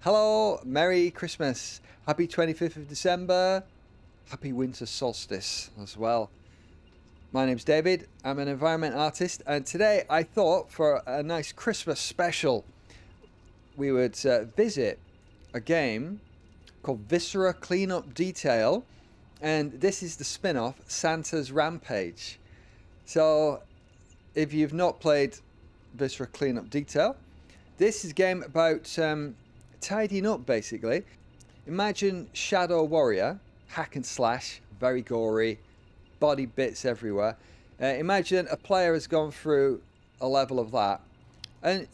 Hello, Merry Christmas, Happy 25th of December, Happy Winter Solstice as well. My name's David, I'm an environment artist, and today I thought for a nice Christmas special we would visit a game called Viscera Cleanup Detail, and this is the spin-off Santa's Rampage. So if you've not played Viscera Cleanup Detail, this is a game about tidying up, basically. Imagine Shadow Warrior, hack and slash, very gory, body bits everywhere. Imagine a player has gone through a level of that, and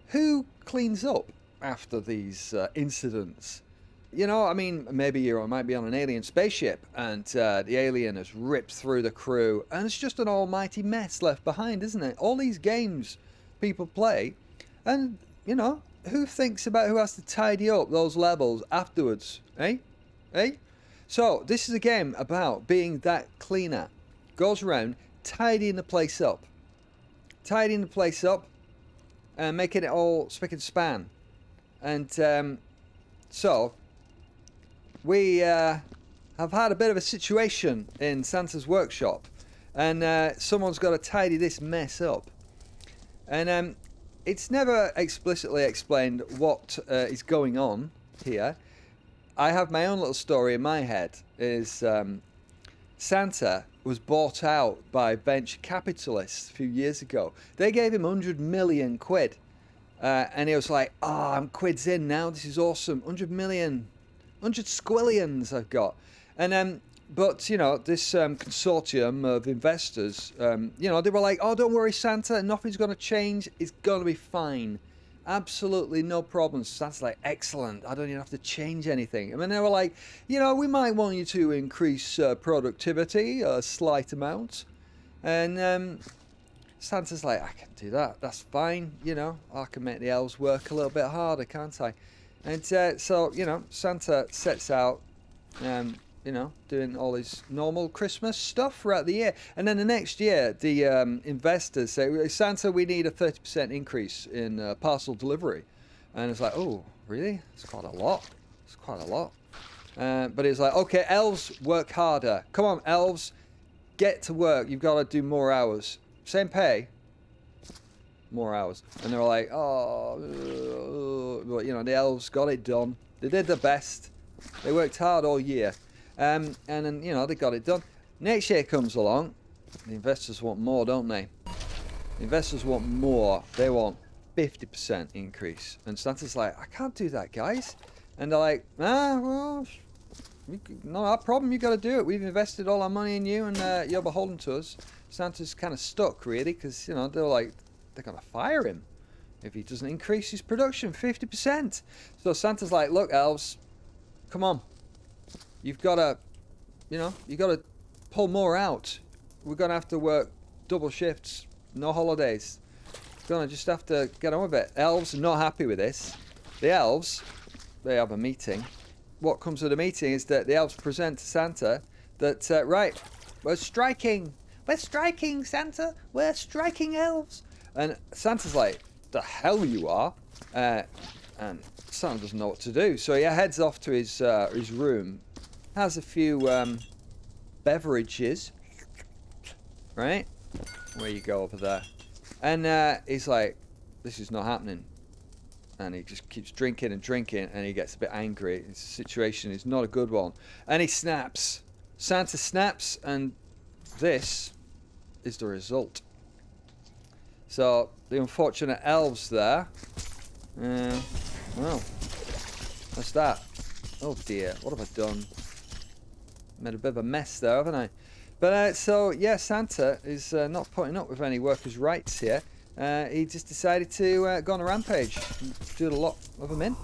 who cleans up after these incidents? I mean, maybe you might be on an alien spaceship and the alien has ripped through the crew and it's just an almighty mess left behind, isn't it? All these games people play, and who thinks about who has to tidy up those levels afterwards? Eh? So this is a game about being that cleaner. Goes around tidying the place up. And making it all spick and span. And so we have had a bit of a situation in Santa's workshop. And someone's got to tidy this mess up. And it's never explicitly explained what is going on here. I have my own little story in my head. Is Santa was bought out by venture capitalists a few years ago. They gave him 100 million quid. And he was like, I'm quids in now. This is awesome. 100 million. 100 squillions I've got. And but this consortium of investors, they were like, oh, don't worry, Santa, nothing's going to change. It's going to be fine. Absolutely no problems. Santa's like, excellent. I don't even have to change anything. And then they were like, we might want you to increase productivity a slight amount. And Santa's like, I can do that. That's fine. I can make the elves work a little bit harder, can't I? And so, Santa sets out, doing all his normal Christmas stuff throughout the year. And then the next year, the investors say, Santa, we need a 30% increase in parcel delivery. And it's like, oh, really? It's quite a lot. But it's like, okay, elves, work harder. Come on, elves, get to work. You've got to do more hours. Same pay, more hours. And they're like, but the elves got it done. They did their best. They worked hard all year. And then, they got it done. Next year comes along. The investors want more, don't they? The investors want more. They want 50% increase. And Santa's like, I can't do that, guys. And they're like, well, not our problem. You got to do it. We've invested all our money in you, and you're beholden to us. Santa's kind of stuck, really, because, they're like, they're going to fire him if he doesn't increase his production 50%. So Santa's like, look, elves, come on. You've got to, pull more out. We're going to have to work double shifts, no holidays. Going to just have to get on with it. Elves are not happy with this. The elves, they have a meeting. What comes of the meeting is that the elves present to Santa that, right, we're striking, Santa. We're striking elves. And Santa's like, the hell you are. And Santa doesn't know what to do. So he heads off to his room. Has a few beverages, right? Where you go over there. And he's like, this is not happening. And he just keeps drinking, and he gets a bit angry. His situation is not a good one. And he snaps. Santa snaps, and this is the result. So, the unfortunate elves there. Well, that's that. Oh dear, what have I done? Made a bit of a mess there, haven't I? But Santa is not putting up with any workers' rights here. He just decided to go on a rampage and do a lot of them in.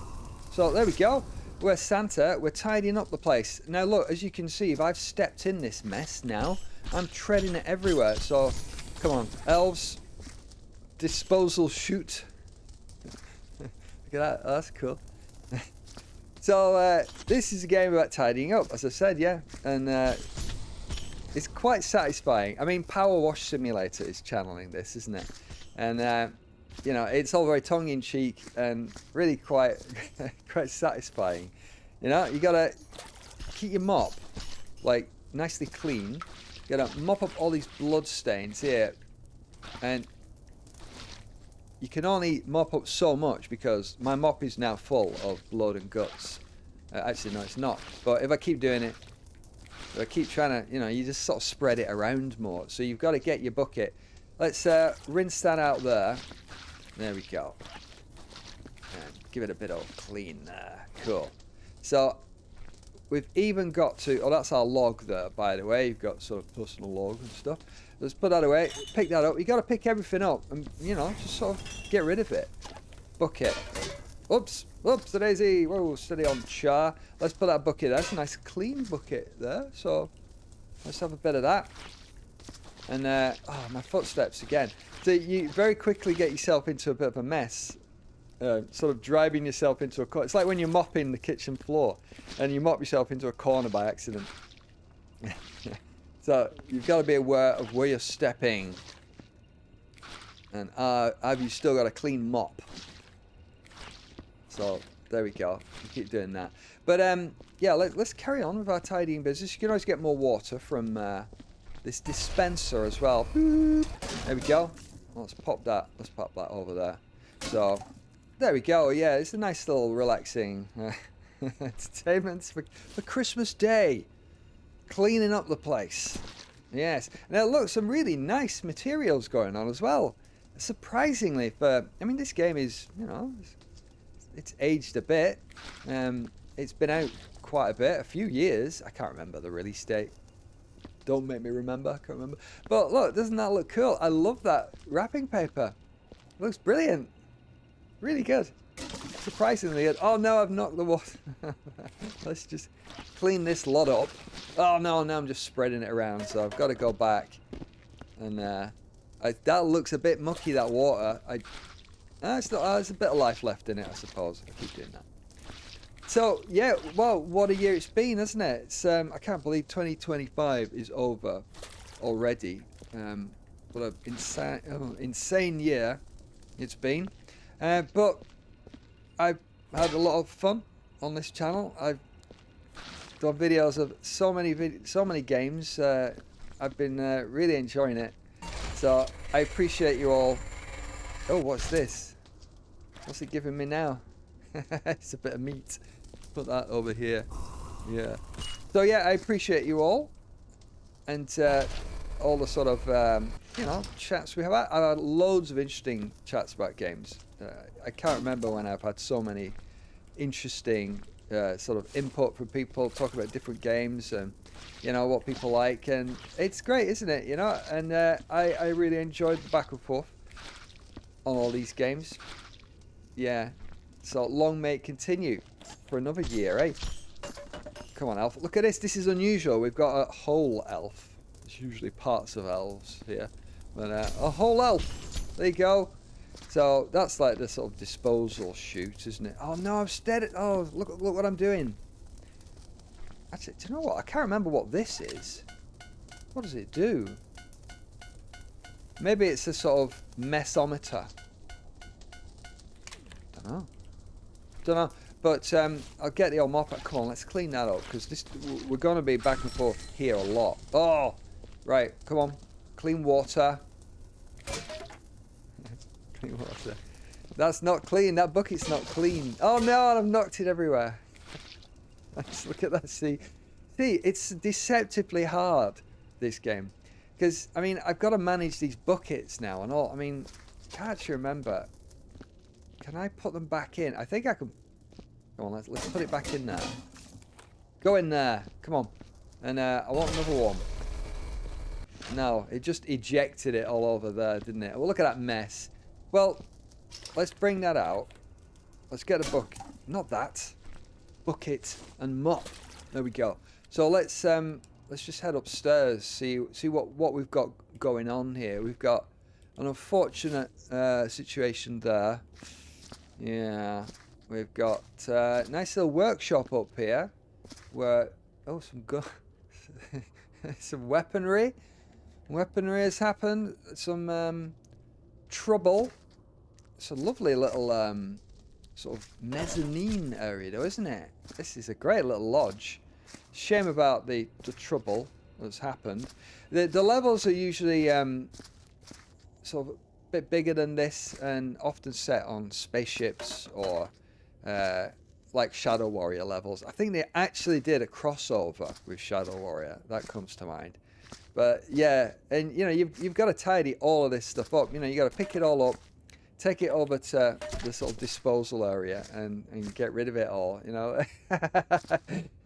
So there we go. We're Santa. We're tidying up the place. Now look, as you can see, if I've stepped in this mess now, I'm treading it everywhere. So come on, elves, disposal chute. Look at that. Oh, that's cool. So this is a game about tidying up, as I said, yeah, and it's quite satisfying. I mean, Power Wash Simulator is channeling this, isn't it? And you know, it's all very tongue-in-cheek and really quite quite satisfying. You know, you gotta keep your mop like nicely clean. You gotta mop up all these blood stains here, and you can only mop up so much because my mop is now full of blood and guts. Actually, no, it's not. But if I keep doing it, if I keep trying to, you know, you just sort of spread it around more. So you've got to get your bucket. Let's rinse that out there. There we go. And give it a bit of clean there. Cool. So we've even got to, oh, that's our log there, by the way. You've got sort of personal log and stuff. Let's put that away. Pick that up. You got to pick everything up and, you know, just sort of get rid of it. Bucket. Oops. Oops, daisy. Whoa, steady on char. Let's put that bucket. That's a nice clean bucket there. So let's have a bit of that. And, oh, my footsteps again. So you very quickly get yourself into a bit of a mess. Sort of driving yourself into a corner. It's like when you're mopping the kitchen floor and you mop yourself into a corner by accident. So you've got to be aware of where you're stepping. And have you still got a clean mop? So there we go. You keep doing that. But yeah, let's carry on with our tidying business. You can always get more water from this dispenser as well. Boop. There we go. Let's pop that. Let's pop that over there. So there we go. Yeah, it's a nice little relaxing entertainment for Christmas Day. Cleaning up the place. Yes. Now look, some really nice materials going on as well. Surprisingly, I mean, this game is, you know, it's aged a bit. It's been out quite a bit, a few years. I can't remember the release date. Don't make me remember. I can't remember. But look, doesn't that look cool? I love that wrapping paper. It looks brilliant. Really good. Surprisingly good. Oh no, I've knocked the water. Let's just clean this lot up. Oh no, now I'm just spreading it around. So I've got to go back. And that looks a bit mucky, that water. It's not, there's a bit of life left in it, I suppose. I keep doing that. So yeah, well, what a year it's been, hasn't it? It's I can't believe 2025 is over already. What an insane year it's been. But I've had a lot of fun on this channel. I've done videos of so many games. I've been really enjoying it. So I appreciate you all. Oh, what's this? What's it giving me now? It's a bit of meat. Put that over here. Yeah. So yeah, I appreciate you all. And all the sort of, you know, chats we have. I've had loads of interesting chats about games. I can't remember when I've had so many interesting sort of input from people talking about different games and, you know, what people like. And it's great, isn't it? You know, and I really enjoyed the back and forth on all these games. Yeah. So long may it continue for another year, eh? Come on, elf. Look at this. This is unusual. We've got a whole elf. There's usually parts of elves here. But a whole elf. There you go. So that's like the sort of disposal chute, isn't it? Oh no, I'm steady. Oh, look what I'm doing. Actually, do you know what? I can't remember what this is. What does it do? Maybe it's a sort of messometer. Don't know. But I'll get the old mop. Come on, let's clean that up because we're going to be back and forth here a lot. Oh, right. Come on, clean water. Clean water. That's not clean. That bucket's not clean. Oh no, I've knocked it everywhere. Let's look at that. See, it's deceptively hard, this game, because I mean I've got to manage these buckets now and all. I mean, I can't actually remember. Can I put them back in? I think I can. Come on, let's put it back in there. Go in there. Come on. And I want another one. No, it just ejected it all over there, didn't it? Well, look at that mess. Well, let's bring that out. Let's get a bucket. Not that. Bucket and mop. There we go. So let's just head upstairs. See what we've got going on here. We've got an unfortunate situation there. Yeah, we've got a nice little workshop up here where, oh, some weaponry. Weaponry has happened. Some trouble. it's a lovely little sort of mezzanine area, though, isn't it? This is a great little lodge. Shame about the trouble that's happened. The levels are usually sort of a bit bigger than this, and often set on spaceships or like Shadow Warrior levels. I think they actually did a crossover with Shadow Warrior. That comes to mind. But yeah, and you know, you've got to tidy all of this stuff up. You know, you got to pick it all up, take it over to the sort of disposal area, and get rid of it all. You know.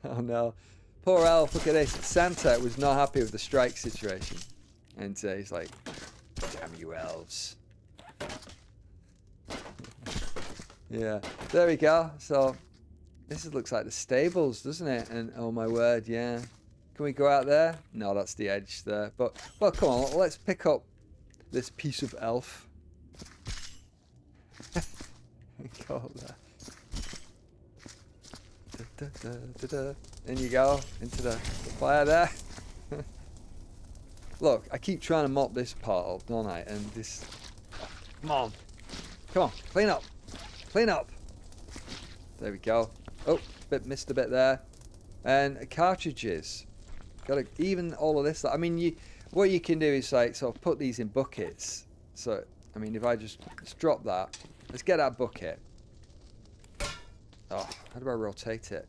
Oh no, poor elf. Look at this. Santa was not happy with the strike situation, and he's like, "Damn you elves." Yeah, there we go. So this looks like the stables, doesn't it? And oh my word, yeah. Can we go out there? No, that's the edge there. But well, come on, let's pick up this piece of elf. Go up there. Da, da, da, da, da. In you go into the fire there. Look, I keep trying to mop this part up, don't I? And this. Oh, come on, clean up. Clean up. There we go. Oh, missed a bit there. And cartridges. Got to even all of this. I mean, what you can do is like sort of put these in buckets. So, I mean, if I just drop that, let's get that bucket. Oh, how do I rotate it?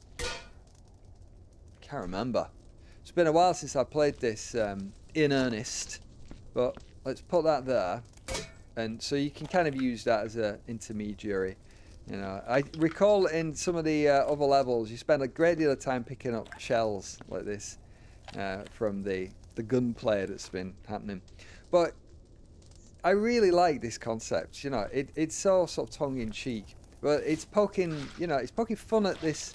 Can't remember. It's been a while since I played this in earnest, but let's put that there. And so you can kind of use that as an intermediary. You know, I recall in some of the other levels, you spend a great deal of time picking up shells like this from the gunplay that's been happening. But I really like this concept. You know, it's so sort of tongue-in-cheek, but it's poking, you know, it's poking fun at this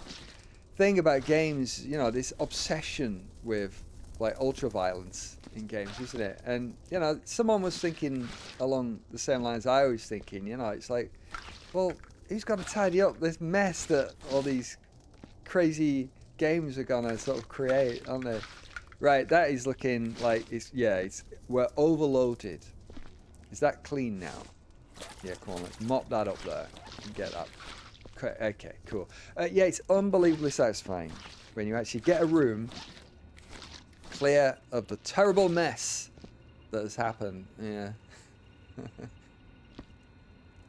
thing about games. You know, this obsession with like ultra-violence in games, isn't it? And you know, someone was thinking along the same lines I was thinking. You know, it's like, well, who's got to tidy up this mess that all these crazy games are gonna sort of create, aren't they? Right, that is looking like we're overloaded. Is that clean now? Yeah, come on, let's mop that up there and get that. Okay, cool. Yeah, it's unbelievably satisfying when you actually get a room clear of the terrible mess that has happened. Yeah.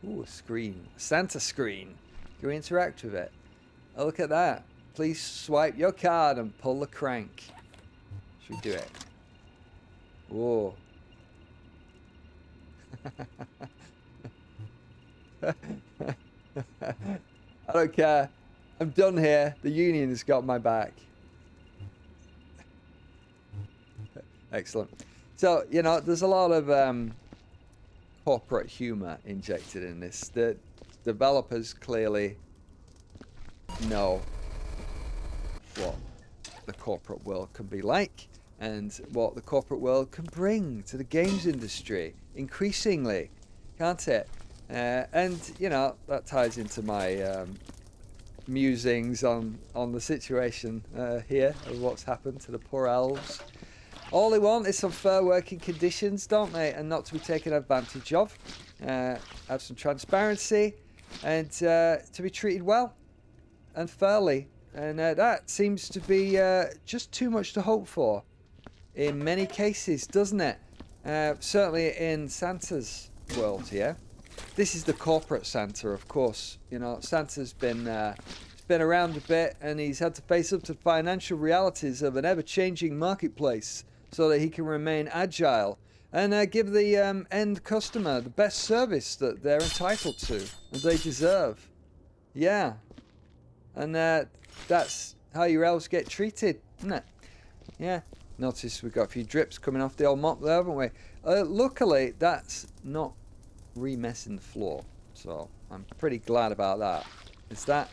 Ooh, a screen. A Santa screen. Can we interact with it? Oh, look at that. Please swipe your card and pull the crank. Should we do it? Whoa. I don't care. I'm done here. The union has got my back. Excellent. So, you know, there's a lot of corporate humor injected in this. The developers clearly know what the corporate world can be like and what the corporate world can bring to the games industry increasingly, can't it? And you know, that ties into my musings on the situation here of what's happened to the poor elves. All they want is some fair working conditions, don't they? And not to be taken advantage of. Have some transparency and to be treated well and fairly. And that seems to be just too much to hope for in many cases, doesn't it? Certainly in Santa's world here. This is the corporate Santa, of course. You know, Santa's been around a bit, and he's had to face up to financial realities of an ever-changing marketplace so that he can remain agile and give the end customer the best service that they're entitled to and they deserve. Yeah. And that's how your elves get treated, isn't it? Yeah. Notice we've got a few drips coming off the old mop there, haven't we? Luckily, that's not re-messing the floor, so I'm pretty glad about that. Is that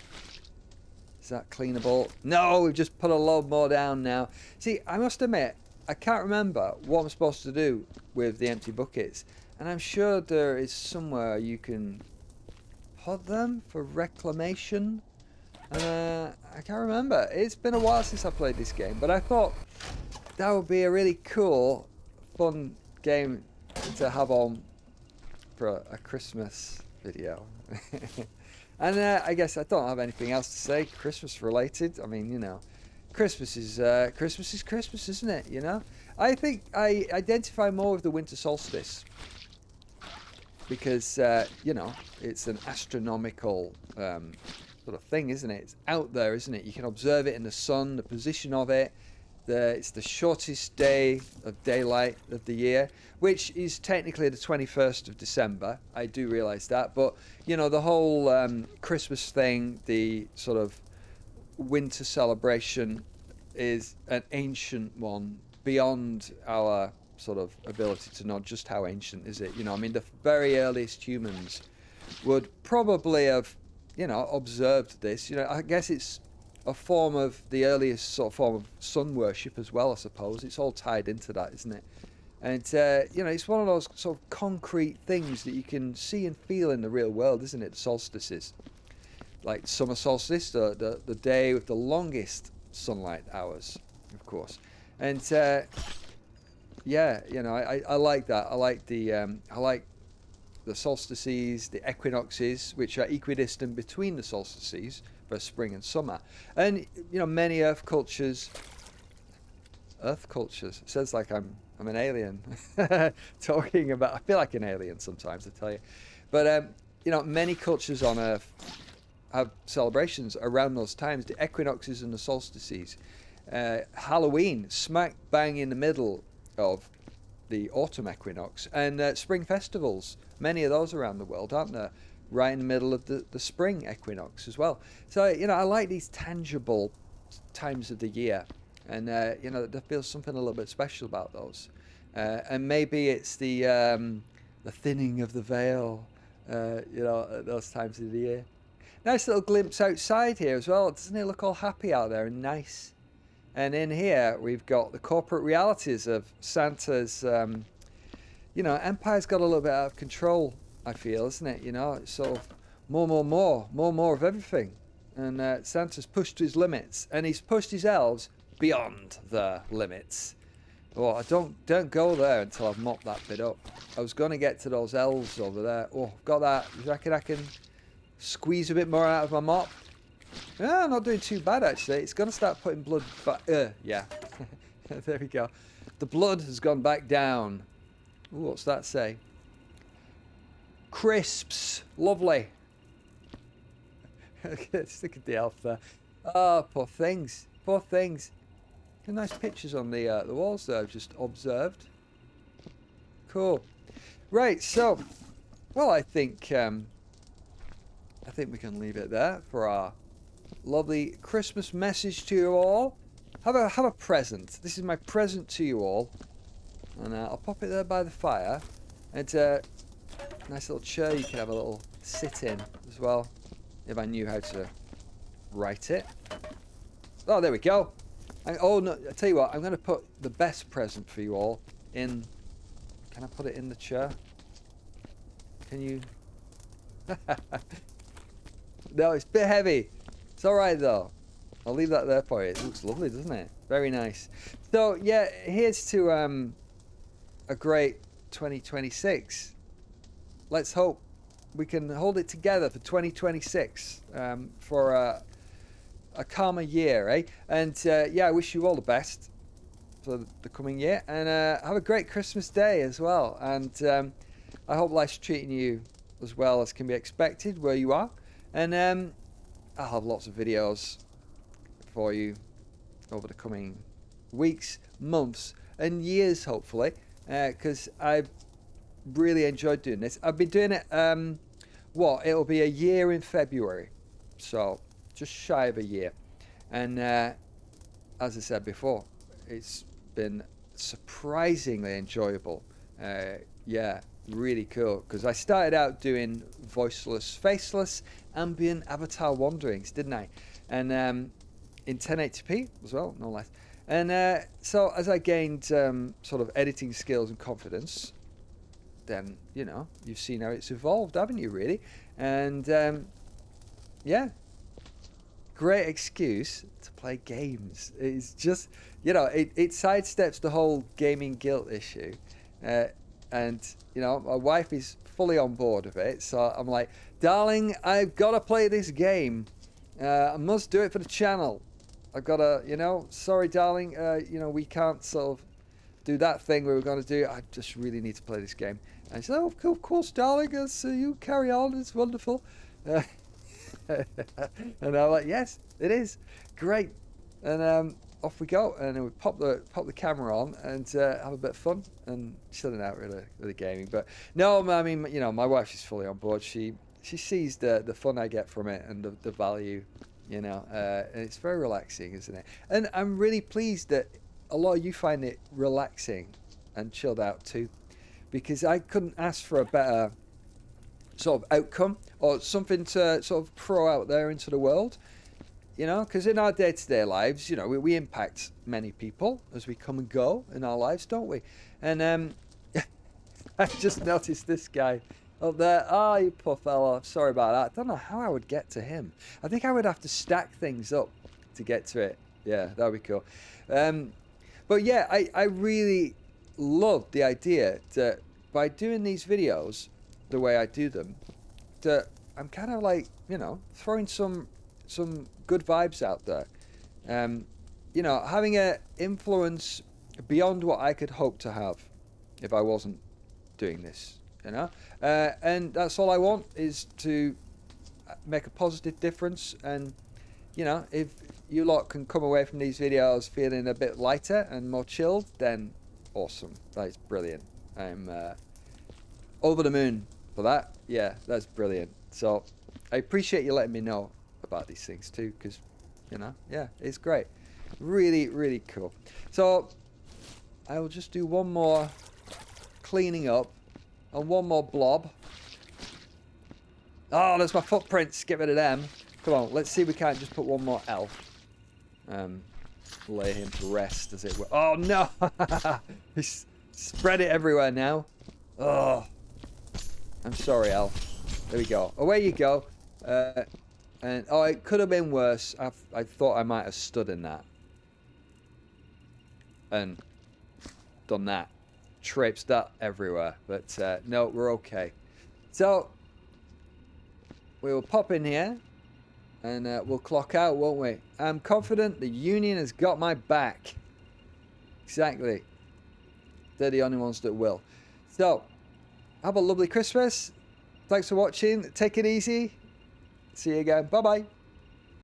cleanable? No, we've just put a load more down now. See, I must admit, I can't remember what I'm supposed to do with the empty buckets, and I'm sure there is somewhere you can put them for reclamation. I can't remember. It's been a while since I played this game, but I thought that would be a really cool, fun game to have on for a Christmas video. And I guess I don't have anything else to say Christmas related. I mean, you know, Christmas is Christmas, isn't it? You know, I think I identify more with the winter solstice because you know, it's an astronomical sort of thing, isn't it? It's out there, isn't it? You can observe it in the sun, the position of it. It's the shortest day of daylight of the year, which is technically the 21st of December. I do realise that. But, you know, the whole Christmas thing, the sort of winter celebration is an ancient one beyond our sort of ability to know just how ancient is it. You know, I mean, the very earliest humans would probably have, you know, observed this. You know, I guess it's a form of the earliest sort of form of sun worship as well, I suppose. It's all tied into that, isn't it? And, you know, it's one of those sort of concrete things that you can see and feel in the real world, isn't it? The solstices. Like summer solstice, the day with the longest sunlight hours, of course. And, yeah, you know, I like that. I like the solstices, the equinoxes, which are equidistant between the solstices for spring and summer. And, you know, many earth cultures, it sounds like I'm an alien talking about, I feel like an alien sometimes, I tell you. But, you know, many cultures on earth have celebrations around those times, the equinoxes and the solstices. Halloween, smack bang in the middle of the autumn equinox, and spring festivals, many of those around the world, aren't there? Right in the middle of the spring equinox as well. So, you know, I like these tangible times of the year, and you know, there feels something a little bit special about those. And maybe it's the thinning of the veil, you know, at those times of the year. Nice little glimpse outside here as well. Doesn't it look all happy out there and nice? And in here we've got the corporate realities of Santa's. You know, Empire's got a little bit out of control, I feel, isn't it? You know, it's sort of more of everything. And Santa's pushed his limits, and he's pushed his elves beyond the limits. Oh, don't go there until I've mopped that bit up. I was going to get to those elves over there. Oh, got that. You reckon I can squeeze a bit more out of my mop? Yeah, I'm not doing too bad, actually. It's going to start putting blood back. Yeah. There we go. The blood has gone back down. Ooh, what's that say? Crisps. Lovely. Stick at the elf there. Oh, poor things. Poor things. Nice pictures on the walls there I've just observed. Cool. Right, so, well, I think we can leave it there for our lovely Christmas message to you all. Have a present. This is my present to you all. And I'll pop it there by the fire. It's a nice little chair you can have a little sit in as well, if I knew how to write it. Oh, there we go. Oh, no, I tell you what, I'm going to put the best present for you all in... Can I put it in the chair? Can you... No, it's a bit heavy. It's alright, though. I'll leave that there for you. It looks lovely, doesn't it? Very nice. So, yeah, here's to a great 2026. Let's hope we can hold it together for 2026 for a calmer year, eh? And yeah, I wish you all the best for the coming year, and have a great Christmas day as well. And I hope life's treating you as well as can be expected where you are. And I'll have lots of videos for you over the coming weeks, months, and years, hopefully, because I've really enjoyed doing this. I've been doing it, it'll be a year in February, so just shy of a year. And as I said before, it's been surprisingly enjoyable. Yeah, really cool, because I started out doing voiceless, faceless, ambient avatar wanderings, didn't I? And in 1080p as well, no less. And so as I gained sort of editing skills and confidence, then, you know, you've seen how it's evolved, haven't you, really? And yeah, great excuse to play games. It's just, you know, it sidesteps the whole gaming guilt issue. And, you know, my wife is fully on board with it. So I'm like, Darling, I've got to play this game. I must do it for the channel. I've got to, you know, sorry, darling, you know, we can't sort of do that thing we were going to do. I just really need to play this game. And she said, oh, of course, darling, you carry on. It's wonderful. And I'm like, yes, it is. Great. And off we go. And then we pop the camera on and have a bit of fun and chilling out with the gaming. But no, I mean, you know, my wife is fully on board. She sees the fun I get from it and the value, you know. And it's very relaxing, isn't it? And I'm really pleased that a lot of you find it relaxing and chilled out too, because I couldn't ask for a better sort of outcome or something to sort of throw out there into the world, you know, because in our day-to-day lives, you know, we impact many people as we come and go in our lives, don't we? And I just noticed this guy up there. Oh, you poor fella. Sorry about that. I don't know how I would get to him. I think I would have to stack things up to get to it. Yeah, that would be cool. But yeah, I really love the idea that by doing these videos the way I do them, that I'm kind of like, you know, throwing some good vibes out there. You know, having an influence beyond what I could hope to have if I wasn't doing this, you know. And that's all I want, is to make a positive difference. And, you know, if you lot can come away from these videos feeling a bit lighter and more chilled, then awesome. That is brilliant. I'm over the moon for that. Yeah, that's brilliant. So I appreciate you letting me know about these things too, because, you know, yeah, it's great. Really, really cool. So I will just do one more cleaning up and one more blob. Oh, there's my footprints. Get rid of them. Come on, let's see if we can't just put one more elf. Lay him to rest, as it were. Oh, no! He's spread it everywhere now. Oh. I'm sorry, elf. There we go. Away you go. And oh, it could have been worse. I thought I might have stood in that. And done that. Traipsed that everywhere. But no, we're okay. So, we will pop in here. And we'll clock out, won't we? I'm confident the Union has got my back. Exactly. They're the only ones that will. So, have a lovely Christmas. Thanks for watching. Take it easy. See you again. Bye-bye.